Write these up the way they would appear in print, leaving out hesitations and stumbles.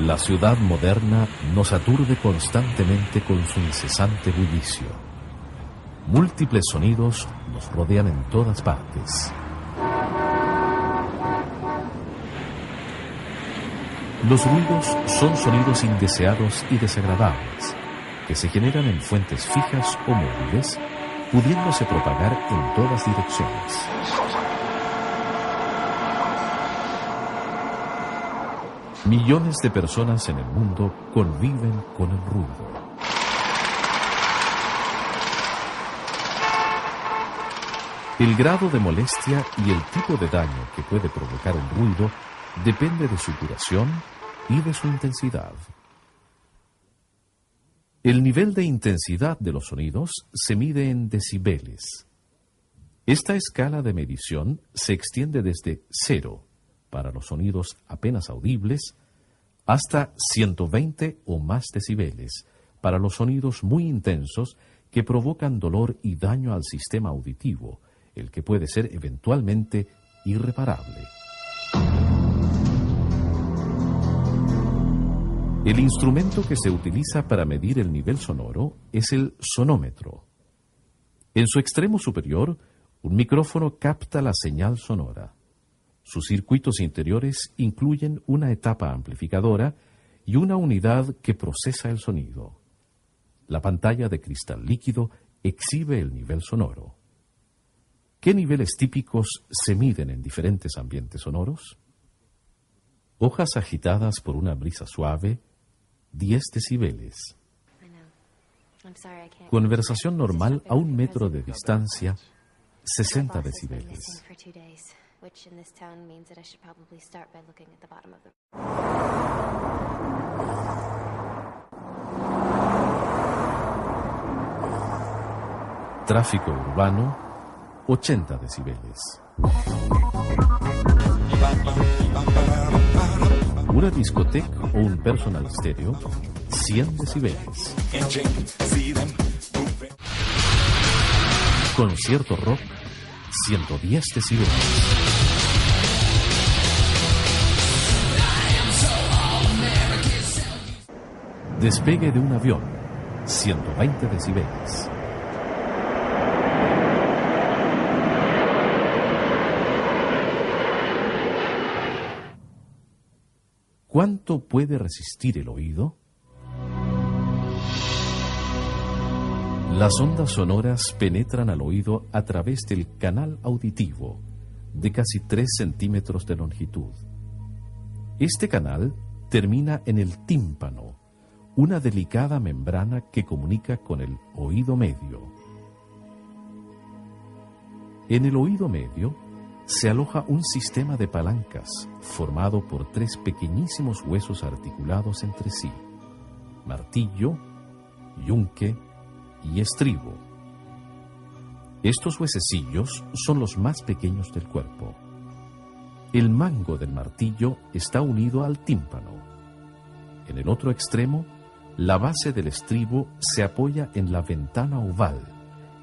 La ciudad moderna nos aturde constantemente con su incesante bullicio. Múltiples sonidos nos rodean en todas partes. Los ruidos son sonidos indeseados y desagradables, que se generan en fuentes fijas o móviles, pudiéndose propagar en todas direcciones. Millones de personas en el mundo conviven con el ruido. El grado de molestia y el tipo de daño que puede provocar el ruido depende de su duración y de su intensidad. El nivel de intensidad de los sonidos se mide en decibeles. Esta escala de medición se extiende desde 0, para los sonidos apenas audibles, hasta 120 o más decibeles, para los sonidos muy intensos que provocan dolor y daño al sistema auditivo, el que puede ser eventualmente irreparable. El instrumento que se utiliza para medir el nivel sonoro es el sonómetro. En su extremo superior, un micrófono capta la señal sonora. Sus circuitos interiores incluyen una etapa amplificadora y una unidad que procesa el sonido. La pantalla de cristal líquido exhibe el nivel sonoro. ¿Qué niveles típicos se miden en diferentes ambientes sonoros? Hojas agitadas por una brisa suave, 10 decibeles. Conversación normal a 1 metro de distancia, 60 decibeles. Tráfico urbano, 80 decibeles. Una discoteca o un personal stereo, 100 decibeles. Concierto rock, 110 decibeles. Despegue de un avión, 120 decibeles. ¿Cuánto puede resistir el oído? Las ondas sonoras penetran al oído a través del canal auditivo, de casi 3 centímetros de longitud. Este canal termina en el tímpano, una delicada membrana que comunica con el oído medio. En el oído medio se aloja un sistema de palancas formado por 3 pequeñísimos huesos articulados entre sí: martillo, yunque y estribo. Estos huesecillos son los más pequeños del cuerpo. El mango del martillo está unido al tímpano. En el otro extremo, la base del estribo se apoya en la ventana oval,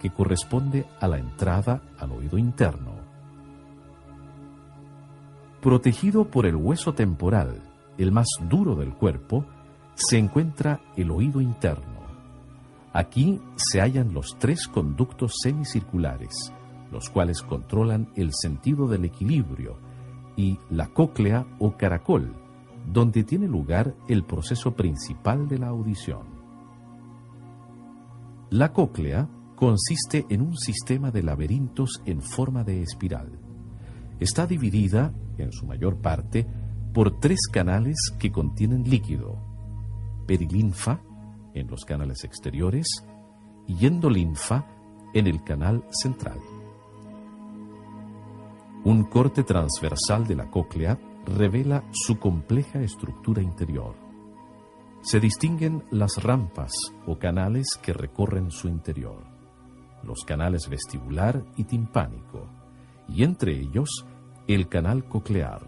que corresponde a la entrada al oído interno. Protegido por el hueso temporal, el más duro del cuerpo, se encuentra el oído interno. Aquí se hallan los 3 conductos semicirculares, los cuales controlan el sentido del equilibrio, y la cóclea o caracol, donde tiene lugar el proceso principal de la audición. La cóclea consiste en un sistema de laberintos en forma de espiral. Está dividida, en su mayor parte, por 3 canales que contienen líquido: perilinfa, en los canales exteriores, y endolinfa, en el canal central. Un corte transversal de la cóclea revela su compleja estructura interior. Se distinguen las rampas o canales que recorren su interior, los canales vestibular y timpánico, y entre ellos el canal coclear.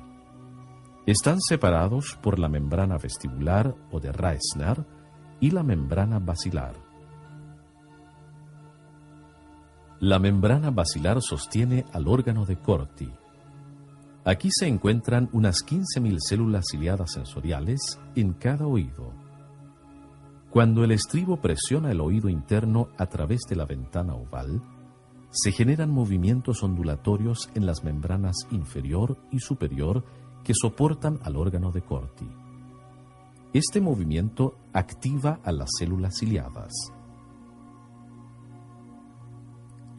Están separados por la membrana vestibular o de Reissner y la membrana basilar. La membrana basilar sostiene al órgano de Corti. Aquí se encuentran unas 15.000 células ciliadas sensoriales en cada oído. Cuando el estribo presiona el oído interno a través de la ventana oval, se generan movimientos ondulatorios en las membranas inferior y superior que soportan al órgano de Corti. Este movimiento activa a las células ciliadas.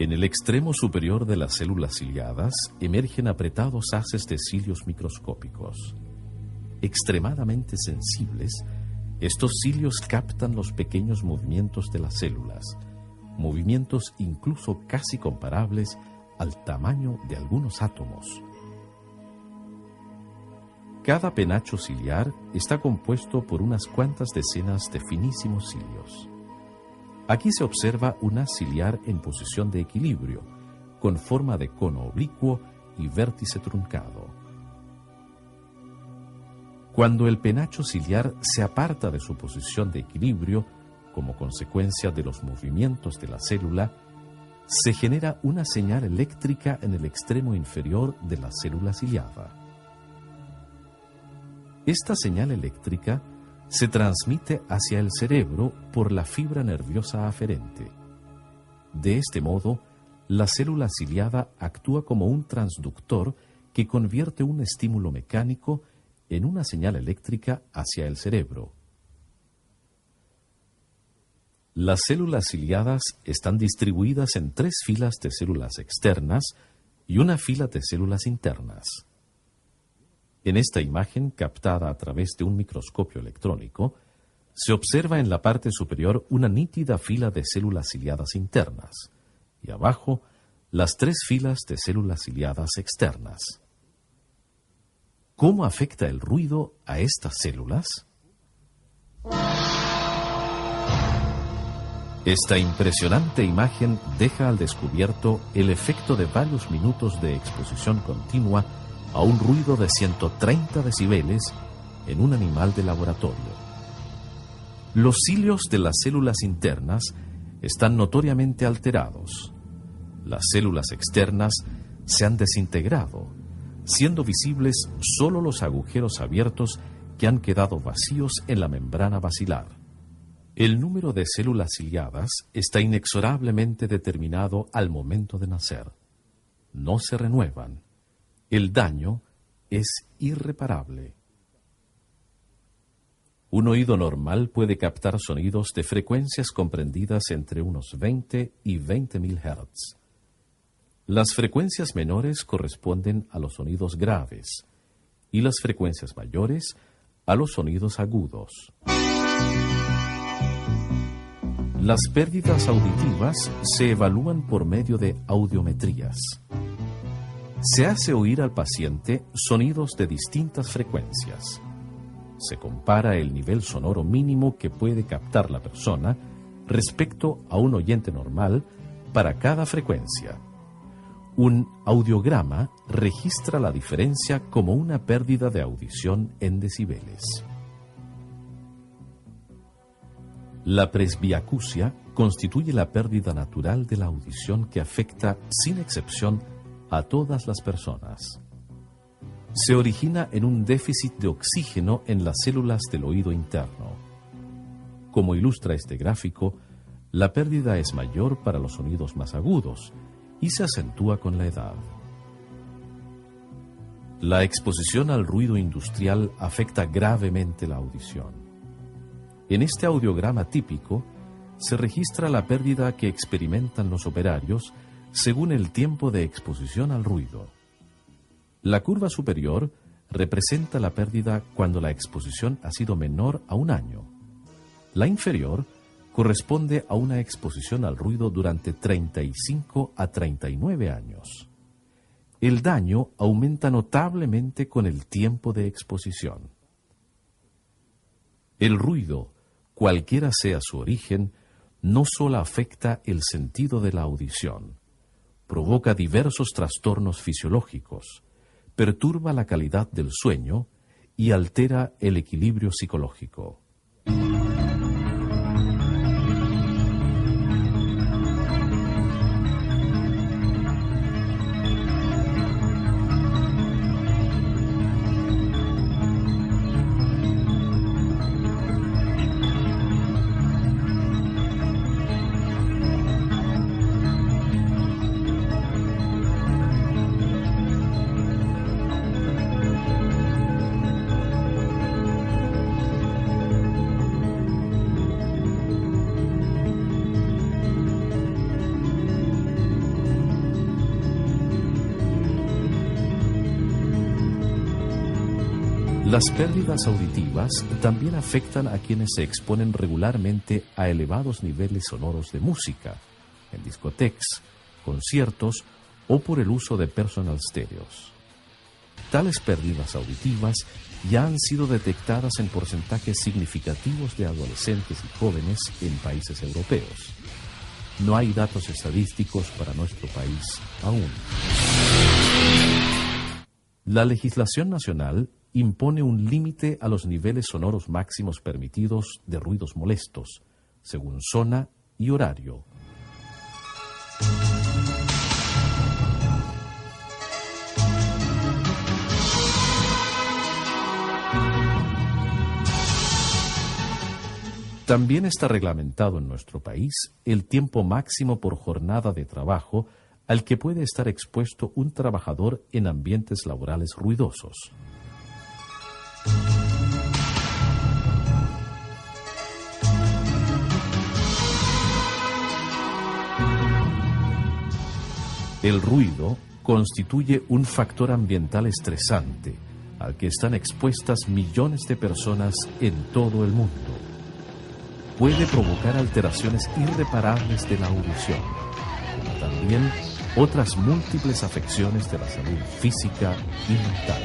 En el extremo superior de las células ciliadas emergen apretados haces de cilios microscópicos. Extremadamente sensibles, estos cilios captan los pequeños movimientos de las células, movimientos incluso casi comparables al tamaño de algunos átomos. Cada penacho ciliar está compuesto por unas cuantas decenas de finísimos cilios. Aquí se observa un haz ciliar en posición de equilibrio, con forma de cono oblicuo y vértice truncado. Cuando el penacho ciliar se aparta de su posición de equilibrio, como consecuencia de los movimientos de la célula, se genera una señal eléctrica en el extremo inferior de la célula ciliada. Esta señal eléctrica se transmite hacia el cerebro por la fibra nerviosa aferente. De este modo, la célula ciliada actúa como un transductor que convierte un estímulo mecánico en una señal eléctrica hacia el cerebro. Las células ciliadas están distribuidas en 3 filas de células externas y una fila de células internas. En esta imagen, captada a través de un microscopio electrónico, se observa en la parte superior una nítida fila de células ciliadas internas y abajo las 3 filas de células ciliadas externas. ¿Cómo afecta el ruido a estas células? Esta impresionante imagen deja al descubierto el efecto de varios minutos de exposición continua a un ruido de 130 decibeles en un animal de laboratorio. Los cilios de las células internas están notoriamente alterados. Las células externas se han desintegrado, siendo visibles solo los agujeros abiertos que han quedado vacíos en la membrana basilar. El número de células ciliadas está inexorablemente determinado al momento de nacer. No se renuevan. El daño es irreparable. Un oído normal puede captar sonidos de frecuencias comprendidas entre unos 20 y 20.000 Hz. Las frecuencias menores corresponden a los sonidos graves y las frecuencias mayores a los sonidos agudos. Las pérdidas auditivas se evalúan por medio de audiometrías. Se hace oír al paciente sonidos de distintas frecuencias. Se compara el nivel sonoro mínimo que puede captar la persona respecto a un oyente normal para cada frecuencia. Un audiograma registra la diferencia como una pérdida de audición en decibeles. La presbiacusia constituye la pérdida natural de la audición que afecta, sin excepción, a todas las personas. Se origina en un déficit de oxígeno en las células del oído interno. Como ilustra este gráfico, la pérdida es mayor para los sonidos más agudos y se acentúa con la edad. La exposición al ruido industrial afecta gravemente la audición. En este audiograma típico se registra la pérdida que experimentan los operarios según el tiempo de exposición al ruido. La curva superior representa la pérdida cuando la exposición ha sido menor a 1 año. La inferior corresponde a una exposición al ruido durante 35 a 39 años. El daño aumenta notablemente con el tiempo de exposición. El ruido, cualquiera sea su origen, no solo afecta el sentido de la audición, provoca diversos trastornos fisiológicos, perturba la calidad del sueño y altera el equilibrio psicológico. Las pérdidas auditivas también afectan a quienes se exponen regularmente a elevados niveles sonoros de música, en discotecas, conciertos o por el uso de personal stereos. Tales pérdidas auditivas ya han sido detectadas en porcentajes significativos de adolescentes y jóvenes en países europeos. No hay datos estadísticos para nuestro país aún. La legislación nacional impone un límite a los niveles sonoros máximos permitidos de ruidos molestos, según zona y horario. También está reglamentado en nuestro país el tiempo máximo por jornada de trabajo al que puede estar expuesto un trabajador en ambientes laborales ruidosos. El ruido constituye un factor ambiental estresante al que están expuestas millones de personas en todo el mundo. Puede provocar alteraciones irreparables de la audición, como también otras múltiples afecciones de la salud física y mental.